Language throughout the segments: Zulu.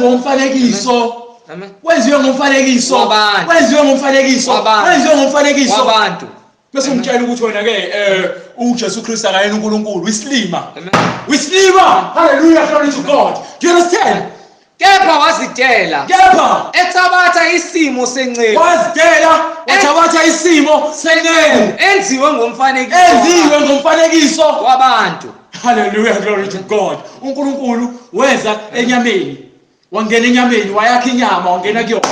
ngomfanekiso. Amen. Wenziwe ngomfanekiso. Wabantu. Wenziwe ngomfanekiso. Wabantu. Wenziwe ngomfanekiso. Wabantu. Bese umtshela ukuthi wena ke uJesu Kristu akayena uNkulunkulu wislima. Amen. Wislima. Hallelujah, glory to God. Do you understand? Kepha wazidela. Kepha ethabatha isimo senceku. wazidela wathabatha isimo senceku. Enziwe ngomfanekiso. Enziwe ngomfanekiso wabantu. Hallelujah, glory to God. uNkulunkulu weza enyameni. Wangena enyameni, wayakha inyama, wangena kuyona.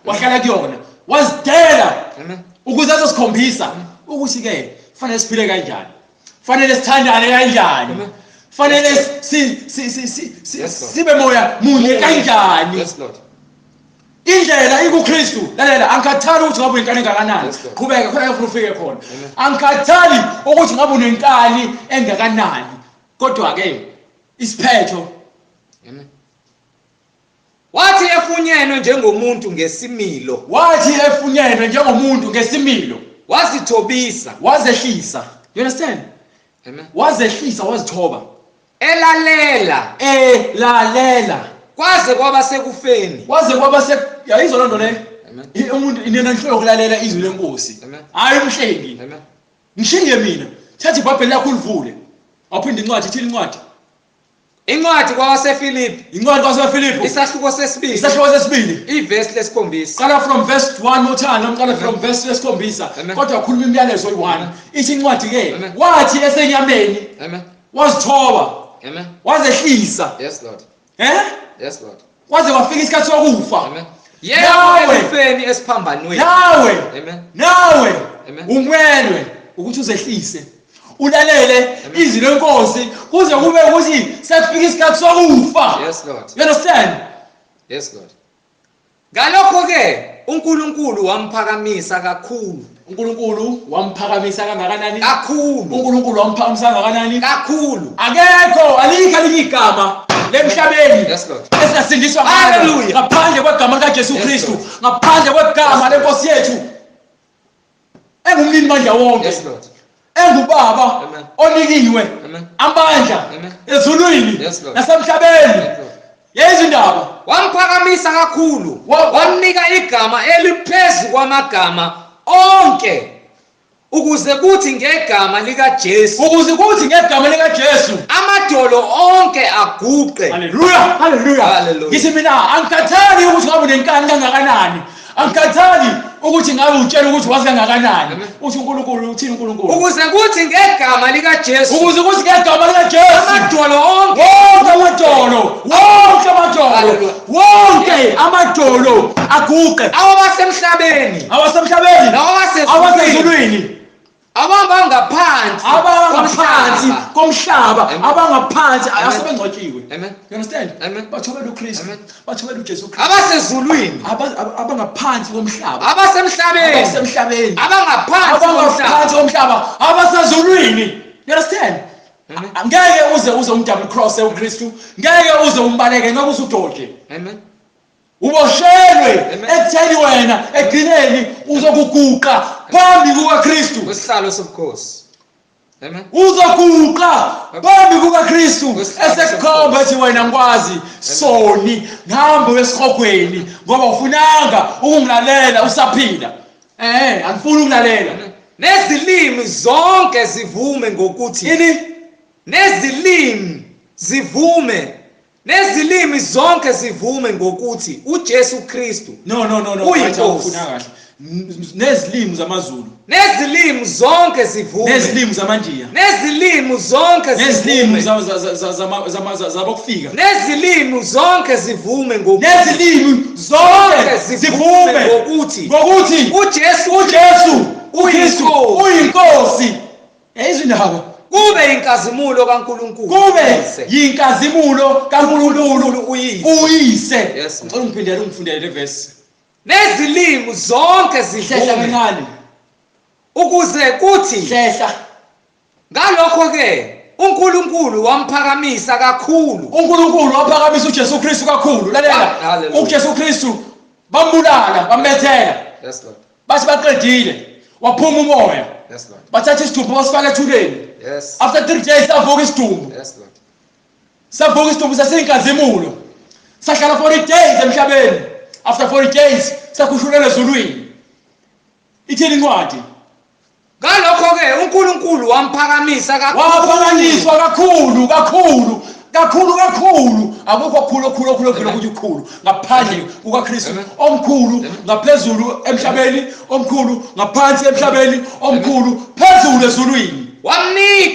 Wahlala kuyona. Wazidela. Amen. Ukuze azosikhombisa ukuthi ke kufanele siphile kanjani. Kufanele sithandane kanjani. Kufanele sibe moya munye kanjani. Yes Lord. Indlela ikuKristu. Lalela, angikhathali ukuthi ngabe unenkani engakanani. Qhubeka khona ufike khona. Angikhathali ukuthi ngabe unenkani engakanani. Kodwa ke isiphetho. Amen. Wathi efunyenwe njengomuntu ngesimilo. Wathi efunyenwe njengomuntu ngesimilo. Wazithobisa. Wazehlisa. You understand? Amen. Wazehlisa, wazithoba. Elalela. Elalela. Kwaze kwaba sekufeni. Kwaze kwaba yayizwa loo nto le. Amen. Umuntu inena nhloko ukulalela izwi lenkosi. Amen. Hayi umhlengi. Amen. Ngishinge mina. Thatha iBhayibheli lakho ulivule. Awuphinde incwadi, ithini incwadi? Incwadi kwabaseFilipi. Incwadi kwabaseFilipi. Isahluko sesibili. Isahluko sesibili. Ivesi lesikhombisa. Qala from verse 1 mothana, uqala from verse lesikhombisa. Kodwa ukhuluma imiyalezo oyi1. Ithi incwadi ke, wathi esenyameni. Amen. Wazithoba. Amen. Wazehlisa. Yes Lord. Yes Lord. Kwaze kwafika isikhathi sokufa. Amen. Yebo ekufeni esiphambanweni. Nawe. Amen. Nawe. Amen. Umwelwe ukuthi uzehlise. Ulalele izwi lenkosi kuze kube ukuthi sefika isikhathi sokufa. Yes Lord. You understand? Yes Lord. Ngalokho ke uNkulunkulu wamphakamisa kakhulu. uNkulunkulu wamphakamisa kangakanani? Kakhulu. uNkulunkulu wamphakamisa kangakanani? Kakhulu. Akekho alikho elinye igama lemhlabeni. Yes Lord. Esasindiswa Hallelujah. ngaphandle kwegama likaJesu Kristu, ngaphandle kwegama lenkosi yethu. Engumlini manje wonke. Yes Lord. Engubaba onikiwe amandla ezulwini nasemhlabeni. Yezindaba wamphakamisa kakhulu, wamnika igama eliphezulu kwamagama onke, ukuze kuthi ngegama likaJesu, amadolo onke aguqe. Hallelujah, hallelujah. Ngithi mina angikhathali ukuthi ngabe unenkani kangakanani. Angikhathali ukuthi ngabe utshela ukuthi wazi kangakanani. Uthi uNkulunkulu uthini uNkulunkulu? Ukuze kuthi ngegama likaJesu, amadolo wonke amadolo aguqe. awabasemhlabeni, nawasezulwini, abangaphansi komhlaba, abangaphansi asebengcwatshiwe. Amen. You understand? Amen. Bathobela uKristu, bathobela uJesu Kristu. abasezulwini, abangaphansi komhlaba, abasemhlabeni, abangaphansi komhlaba, abasezulwini. You understand? Ngeke uze umdouble cross uKristu, ngeke uze umbaleke, ngeke uze udoje. Amen. Uboshelwe ekutheni wena egcineni uzokuguqa phambi kukaKristu. Kwesihlalo sobukhosi. Amen. Uzoguqa phambi kukaKristu esekukhomba ethi wena ngikwazi soni, ngihamba wesihogweni ngoba ufunanga ukungilalela usaphila. Angifuni ukulalela. Nezilimi zonke zivume ngokuthi Nezilimi zonke zivume ngokuthi uJesu Kristu. No. Uyinkosi. Nezilimi zamaZulu. Nezilimi zonke zivume. Nezilimi zamandiya. Nezilimi zonke zivume. Zabokufika. Nezilimi zonke zivume ngokuthi. Nezilimi zonke zivume ngokuthi uJesu uyinkosi. Yayizindaba. Kube inkazimulo kaNkulunkulu. Kube yinkazimulo kaNkulunkulu uyise. Yes. Ngicela ungiphindele ungifundele le verse. Nezilimi zonke zivume. Ukuze kuthi hlehla. Ngalokho ke uNkulunkulu wamphakamisa kakhulu. uNkulunkulu waphakamisa uJesu Kristu kakhulu. Lalela. uJesu Kristu bambulala, bambethela. Yes Lord. Bathi baqedile. Waphuma umoya. Yes Lord. Bathatha isidumbu basifaka ethuleni. Yes. After 3 days savuka isidumbu. Yes Lord. Savuka isidumbu saseyinkazimulo. sahlala 40 days emhlabeni. After 40 days sakhushulele ezulwini. Ithini incwadi? Ngalokho-ke uNkulunkulu wamphakamisa Waphakanyiswa kakhulu kakhulu kakhulu kakhulu. Akukho okukhulu kukhulu ngaphandle kukaKristu. Omkhulu ngaphezulu emhlabeni, omkhulu ngaphansi emhlabeni, omkhulu phezulu ezulwini. wamnika